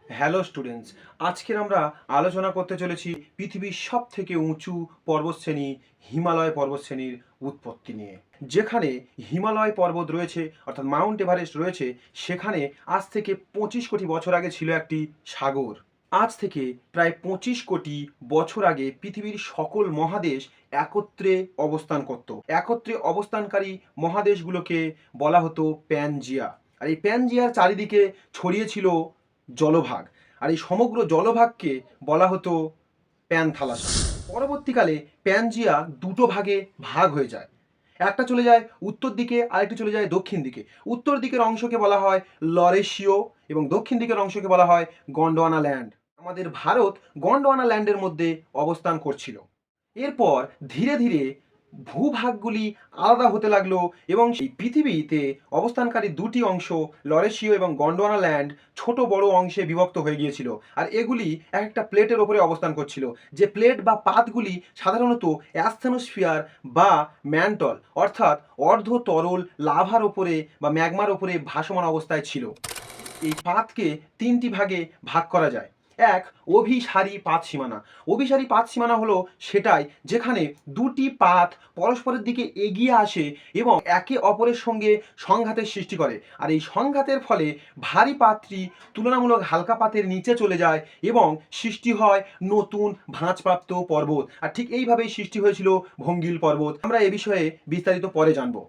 Hello students, আজকের আমরা আলোচনা করতে চলেছি পৃথিবীর সব থেকে উঁচু পর্বতশ্রেণী হিমালয় পর্বতশ্রেণীর উৎপত্তি নিয়ে। যেখানে হিমালয় পর্বত রয়েছে অর্থাৎ মাউন্ট এভারেস্ট রয়েছে, সেখানে আজ থেকে 25 কোটি বছর আগে ছিল একটি সাগর। আজ থেকে প্রায় 25 কোটি বছর আগে পৃথিবীর সকল মহাদেশ একত্রে অবস্থান করত। একত্রে অবস্থানকারী মহাদেশগুলোকে বলা হতো প্যানজিয়া। আর এই প্যানজিয়ার চারিদিকে ছড়িয়ে ছিল জলভাগ, আর এই সমগ্র জলভাগকে বলা হতো প্যানথালাস। পরবর্তীকালে প্যানজিয়া দুটো ভাগে ভাগ হয়ে যায়। একটা চলে যায় উত্তর দিকে, আরেকটি চলে যায় দক্ষিণ দিকে। উত্তর দিকের অংশকে বলা হয় লরেশিও এবং দক্ষিণ দিকের অংশকে বলা হয় গন্ডোয়ানা ল্যান্ড। আমাদের ভারত গন্ডোয়ানা ল্যান্ডের মধ্যে অবস্থান করছিল। এরপর ধীরে ধীরে ভূভাগগুলি আলাদা হতে লাগলো এবং সেই পৃথিবীতে অবস্থানকারী দুটি অংশ লরেশিও এবং গন্ডোয়ানা ল্যান্ড ছোট বড় অংশে বিভক্ত হয়ে গিয়েছিল। আর এগুলি এক একটা প্লেটের ওপরে অবস্থান করছিল, যে প্লেট বা পাতগুলি সাধারণত অ্যাস্থেনোস্ফিয়ার বা ম্যান্টল অর্থাৎ অর্ধ তরল লাভার ওপরে বা ম্যাগমার ওপরে ভাসমান অবস্থায় ছিল। এই পাতকে তিনটি ভাগে ভাগ করা যায়। এক, অভিসারী পাত সীমানা। অভিসারী পাত সীমানা হলো সেটাই যেখানে দুটি পাত পরস্পরের দিকে এগিয়ে আসে এবং একে অপরের সঙ্গে সংঘাতের সৃষ্টি করে। আর এই সংঘাতের ফলে ভারী পাতটি তুলনামূলক হালকা পাতের নিচে চলে যায় এবং সৃষ্টি হয় নতুন ভাঁজপ্রাপ্ত পর্বত। আর ঠিক এইভাবেই সৃষ্টি হয়েছিল ভঙ্গিল পর্বত। আমরা এ বিষয়ে বিস্তারিত পরে জানবো।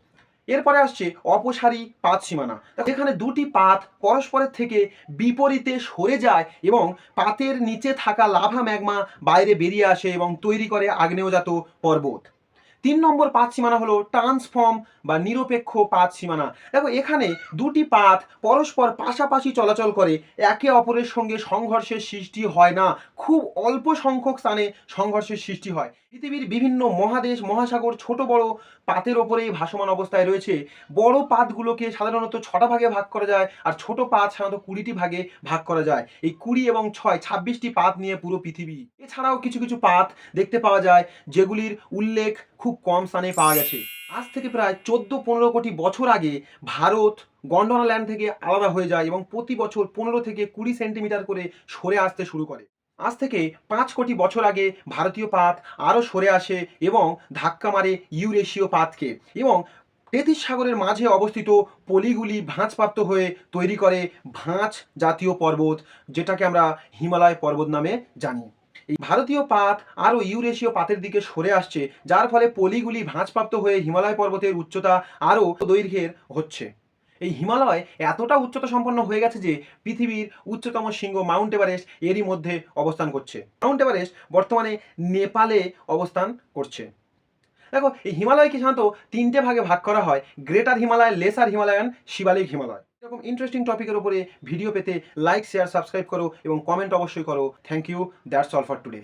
এরপরে আসছে অপসারী পাত সীমানা, যেখানে দুটি পাত পরস্পরের থেকে বিপরীতে সরে যায় এবং পাতের নিচে থাকা লাভা ম্যাগমা বাইরে বেরিয়ে আসে এবং তৈরি করে আগ্নেয়জাত পর্বত। 3 নম্বর পাত সীমানা হলো ট্রান্সফর্ম বা নিরপেক্ষ পাত সীমানা। দেখো, এখানে দুটি পাত পরস্পর পাশাপাশি চলাচল করে, একে অপরের সঙ্গে সংঘর্ষের সৃষ্টি হয় না। খুব অল্প সংখ্যক স্থানে সংঘর্ষের সৃষ্টি হয়। পৃথিবীর বিভিন্ন মহাদেশ মহাসাগর ছোট বড় পাতের ওপরেই ভাসমান অবস্থায় রয়েছে। বড় পাতগুলোকে সাধারণত 6টা ভাগে ভাগ করা যায়, আর ছোট পাত সাধারণত 20টি ভাগে ভাগ করা যায়। এই 20 এবং 6 26টি পাত নিয়ে পুরো পৃথিবী। এছাড়াও কিছু কিছু পাত দেখতে পাওয়া যায় যেগুলির উল্লেখ খুব কম স্থানে পাওয়া গেছে। আজ থেকে প্রায় 14-15 কোটি বছর আগে ভারত গন্ডোয়ানা ল্যান্ড থেকে আলাদা হয়ে যায় এবং প্রতি বছর 15 থেকে 20 সেন্টিমিটার করে সরে আসতে শুরু করে। আজ থেকে 5 কোটি বছর আগে ভারতীয় পাত আরও সরে আসে এবং ধাক্কা মারে ইউরেশীয় পাতকে, এবং তেথিস সাগরের মাঝে অবস্থিত পলিগুলি ভাঁজপ্রাপ্ত হয়ে তৈরি করে ভাঁজ জাতীয় পর্বত, যেটাকে আমরা হিমালয় পর্বত নামে জানি। এই ভারতীয় পাত আরও ইউরেশীয় পাতের দিকে সরে আসছে, যার ফলে পলিগুলি ভাঁজপ্রাপ্ত হয়ে হিমালয় পর্বতের উচ্চতা আরও দৈর্ঘ্যের হচ্ছে। এই হিমালয় এতটা উচ্চতা সম্পন্ন হয়ে গেছে যে পৃথিবীর উচ্চতম শৃঙ্গ মাউন্ট এভারেস্ট এরই মধ্যে অবস্থান করছে। মাউন্ট এভারেস্ট বর্তমানে নেপালে অবস্থান করছে। দেখো, এই হিমালয়কে সাধারণত 3টে ভাগে ভাগ করা হয়: greater Himalaya, lesser Himalayan, Shivalik Himalaya. এরকম ইন্টারেস্টিং টপিকের উপরে ভিডিও পেতে লাইক শেয়ার সাবস্ক্রাইব করো এবং কমেন্ট অবশ্যই করো। Thank you, that's all for today.